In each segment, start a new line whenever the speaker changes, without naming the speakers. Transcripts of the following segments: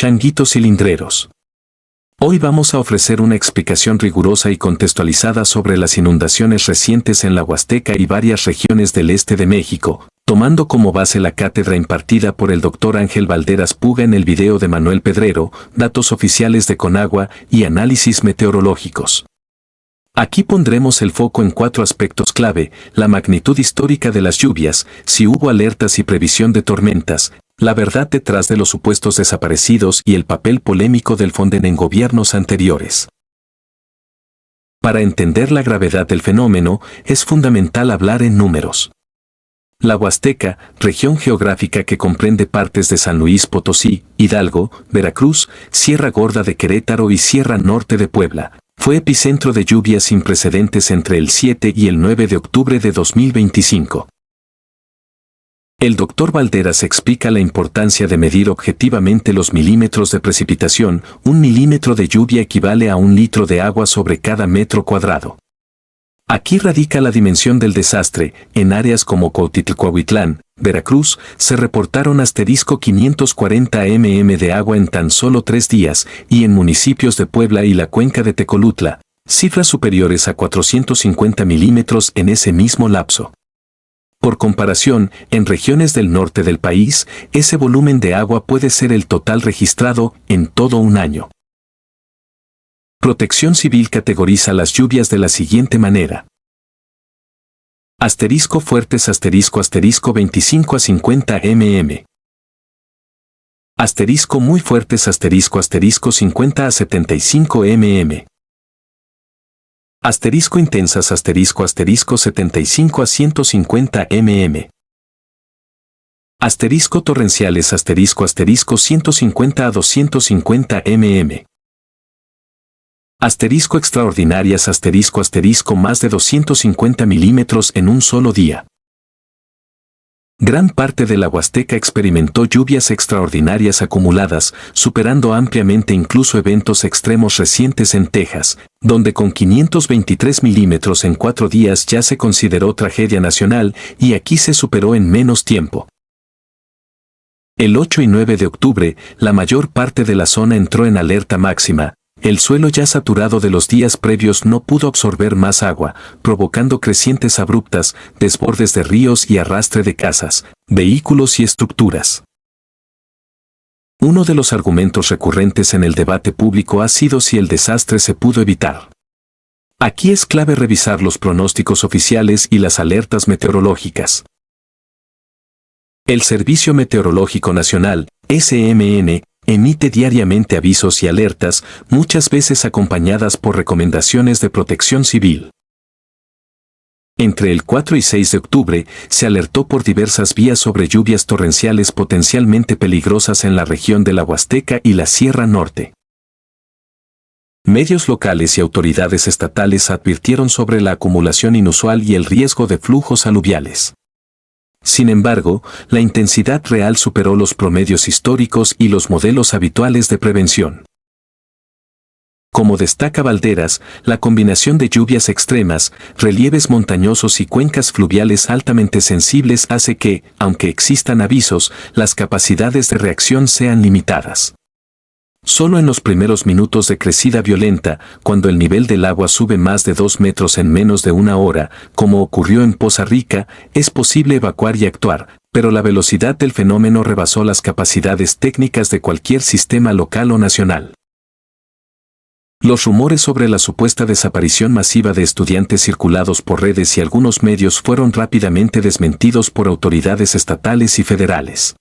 Changuitos cilindreros. Hoy vamos a ofrecer una explicación rigurosa y contextualizada sobre las inundaciones recientes en la Huasteca y varias regiones del este de México, tomando como base la cátedra impartida por el Dr. Ángel Valderas Puga en el video de Manuel Pedrero, datos oficiales de Conagua y análisis meteorológicos. Aquí pondremos el foco en 4 aspectos clave: la magnitud histórica de las lluvias, si hubo alertas y previsión de tormentas, la verdad detrás de los supuestos desaparecidos y el papel polémico del Fonden en gobiernos anteriores. Para entender la gravedad del fenómeno, es fundamental hablar en números. La Huasteca, región geográfica que comprende partes de San Luis Potosí, Hidalgo, Veracruz, Sierra Gorda de Querétaro y Sierra Norte de Puebla, fue epicentro de lluvias sin precedentes entre el 7 y el 9 de octubre de 2025. El Dr. Valderas explica la importancia de medir objetivamente los milímetros de precipitación. 1 milímetro de lluvia equivale a 1 litro de agua sobre cada metro cuadrado. Aquí radica la dimensión del desastre. En áreas como Cuautitlán, Veracruz, se reportaron *540 mm de agua en tan solo 3 días, y en municipios de Puebla y la cuenca de Tecolutla, cifras superiores a 450 milímetros en ese mismo lapso. Por comparación, en regiones del norte del país, ese volumen de agua puede ser el total registrado en todo un año. Protección Civil categoriza las lluvias de la siguiente manera. Asterisco fuertes asterisco 25 a 50 mm. Asterisco muy fuertes asterisco 50 a 75 mm. Asterisco intensas asterisco 75 a 150 mm. Asterisco torrenciales asterisco 150 a 250 mm. Asterisco extraordinarias asterisco más de 250 milímetros en un solo día. Gran parte de la Huasteca experimentó lluvias extraordinarias acumuladas, superando ampliamente incluso eventos extremos recientes en Texas, donde con 523 milímetros en 4 días ya se consideró tragedia nacional, y aquí se superó en menos tiempo. El 8 y 9 de octubre, la mayor parte de la zona entró en alerta máxima. El suelo ya saturado de los días previos no pudo absorber más agua, provocando crecientes abruptas, desbordes de ríos y arrastre de casas, vehículos y estructuras. Uno de los argumentos recurrentes en el debate público ha sido si el desastre se pudo evitar. Aquí es clave revisar los pronósticos oficiales y las alertas meteorológicas. El Servicio Meteorológico Nacional, SMN, emite diariamente avisos y alertas, muchas veces acompañadas por recomendaciones de protección civil. Entre el 4 y 6 de octubre, se alertó por diversas vías sobre lluvias torrenciales potencialmente peligrosas en la región de la Huasteca y la Sierra Norte. Medios locales y autoridades estatales advirtieron sobre la acumulación inusual y el riesgo de flujos aluviales. Sin embargo, la intensidad real superó los promedios históricos y los modelos habituales de prevención. Como destaca Valderas, la combinación de lluvias extremas, relieves montañosos y cuencas fluviales altamente sensibles hace que, aunque existan avisos, las capacidades de reacción sean limitadas. Solo en los primeros minutos de crecida violenta, cuando el nivel del agua sube más de 2 metros en menos de 1 hora, como ocurrió en Poza Rica, es posible evacuar y actuar, pero la velocidad del fenómeno rebasó las capacidades técnicas de cualquier sistema local o nacional. Los rumores sobre la supuesta desaparición masiva de estudiantes circulados por redes y algunos medios fueron rápidamente desmentidos por autoridades estatales y federales.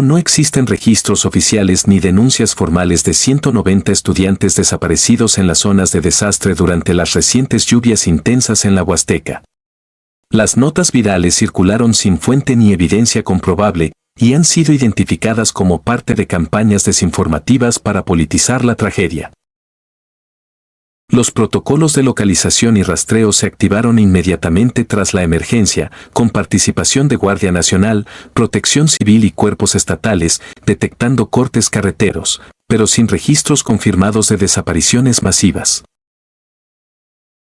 No existen registros oficiales ni denuncias formales de 190 estudiantes desaparecidos en las zonas de desastre durante las recientes lluvias intensas en la Huasteca. Las notas virales circularon sin fuente ni evidencia comprobable y han sido identificadas como parte de campañas desinformativas para politizar la tragedia. Los protocolos de localización y rastreo se activaron inmediatamente tras la emergencia, con participación de Guardia Nacional, Protección Civil y cuerpos estatales, detectando cortes carreteros, pero sin registros confirmados de desapariciones masivas.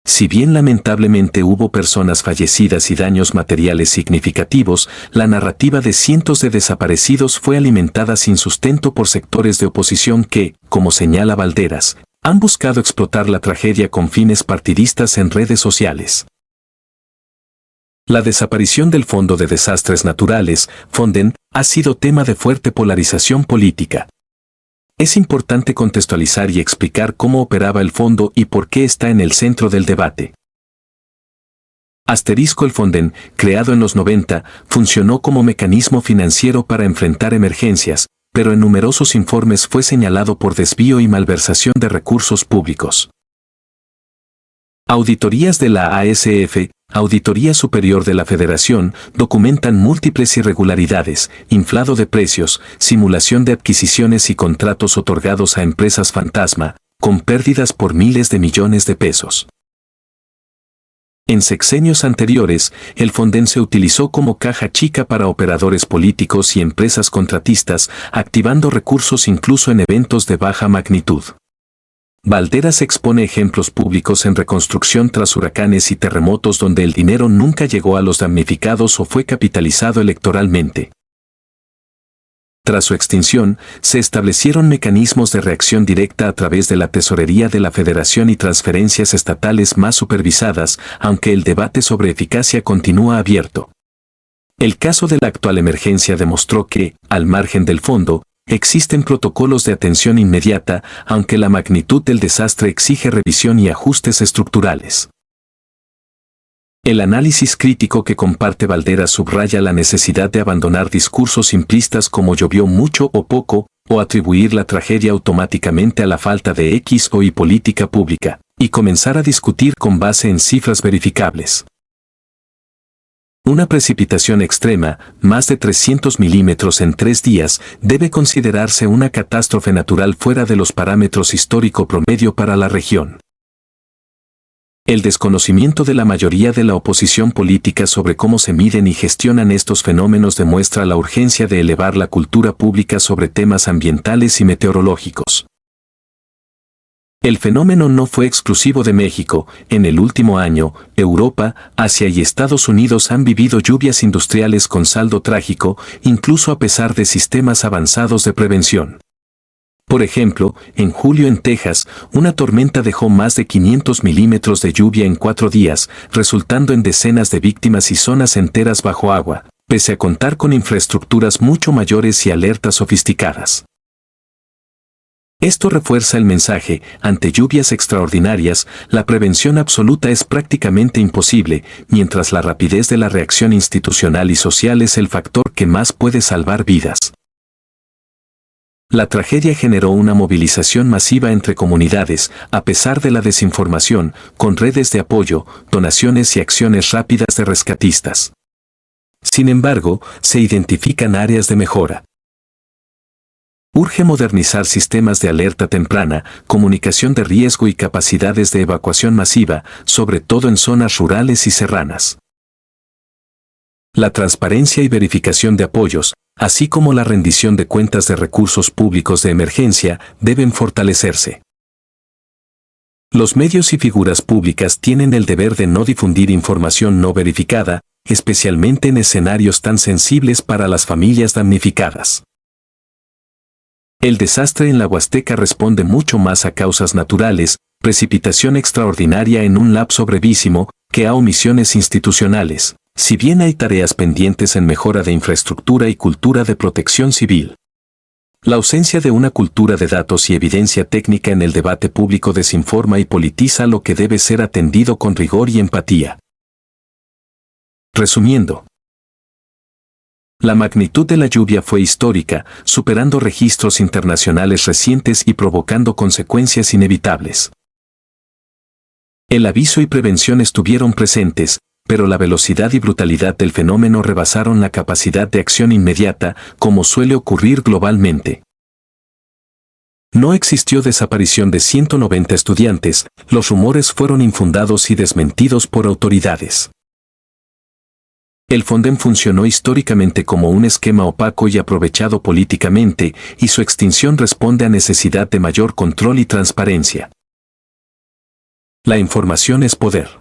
Si bien lamentablemente hubo personas fallecidas y daños materiales significativos, la narrativa de cientos de desaparecidos fue alimentada sin sustento por sectores de oposición que, como señala Valderas, han buscado explotar la tragedia con fines partidistas en redes sociales. La desaparición del Fondo de Desastres Naturales, Fonden, ha sido tema de fuerte polarización política. Es importante contextualizar y explicar cómo operaba el fondo y por qué está en el centro del debate. El Fonden, creado en los 90, funcionó como mecanismo financiero para enfrentar emergencias, pero en numerosos informes fue señalado por desvío y malversación de recursos públicos. Auditorías de la ASF, Auditoría Superior de la Federación, documentan múltiples irregularidades, inflado de precios, simulación de adquisiciones y contratos otorgados a empresas fantasma, con pérdidas por miles de millones de pesos. En sexenios anteriores, el Fonden se utilizó como caja chica para operadores políticos y empresas contratistas, activando recursos incluso en eventos de baja magnitud. Valderas expone ejemplos públicos en reconstrucción tras huracanes y terremotos donde el dinero nunca llegó a los damnificados o fue capitalizado electoralmente. Tras su extinción, se establecieron mecanismos de reacción directa a través de la Tesorería de la Federación y transferencias estatales más supervisadas, aunque el debate sobre eficacia continúa abierto. El caso de la actual emergencia demostró que, al margen del fondo, existen protocolos de atención inmediata, aunque la magnitud del desastre exige revisión y ajustes estructurales. El análisis crítico que comparte Valderas subraya la necesidad de abandonar discursos simplistas como llovió mucho o poco, o atribuir la tragedia automáticamente a la falta de X o Y política pública, y comenzar a discutir con base en cifras verificables. Una precipitación extrema, más de 300 milímetros en 3 días, debe considerarse una catástrofe natural fuera de los parámetros histórico promedio para la región. El desconocimiento de la mayoría de la oposición política sobre cómo se miden y gestionan estos fenómenos demuestra la urgencia de elevar la cultura pública sobre temas ambientales y meteorológicos. El fenómeno no fue exclusivo de México. En el último año, Europa, Asia y Estados Unidos han vivido lluvias industriales con saldo trágico, incluso a pesar de sistemas avanzados de prevención. Por ejemplo, en julio en Texas, una tormenta dejó más de 500 milímetros de lluvia en 4 días, resultando en decenas de víctimas y zonas enteras bajo agua, pese a contar con infraestructuras mucho mayores y alertas sofisticadas. Esto refuerza el mensaje: ante lluvias extraordinarias, la prevención absoluta es prácticamente imposible, mientras la rapidez de la reacción institucional y social es el factor que más puede salvar vidas. La tragedia generó una movilización masiva entre comunidades, a pesar de la desinformación, con redes de apoyo, donaciones y acciones rápidas de rescatistas. Sin embargo, se identifican áreas de mejora. Urge modernizar sistemas de alerta temprana, comunicación de riesgo y capacidades de evacuación masiva, sobre todo en zonas rurales y serranas. La transparencia y verificación de apoyos, así como la rendición de cuentas de recursos públicos de emergencia, deben fortalecerse. Los medios y figuras públicas tienen el deber de no difundir información no verificada, especialmente en escenarios tan sensibles para las familias damnificadas. El desastre en la Huasteca responde mucho más a causas naturales, precipitación extraordinaria en un lapso brevísimo, que a omisiones institucionales, si bien hay tareas pendientes en mejora de infraestructura y cultura de protección civil. La ausencia de una cultura de datos y evidencia técnica en el debate público desinforma y politiza lo que debe ser atendido con rigor y empatía. Resumiendo, la magnitud de la lluvia fue histórica, superando registros internacionales recientes y provocando consecuencias inevitables. El aviso y prevención estuvieron presentes, pero la velocidad y brutalidad del fenómeno rebasaron la capacidad de acción inmediata, como suele ocurrir globalmente. No existió desaparición de 190 estudiantes, los rumores fueron infundados y desmentidos por autoridades. El Fonden funcionó históricamente como un esquema opaco y aprovechado políticamente, y su extinción responde a necesidad de mayor control y transparencia. La información es poder.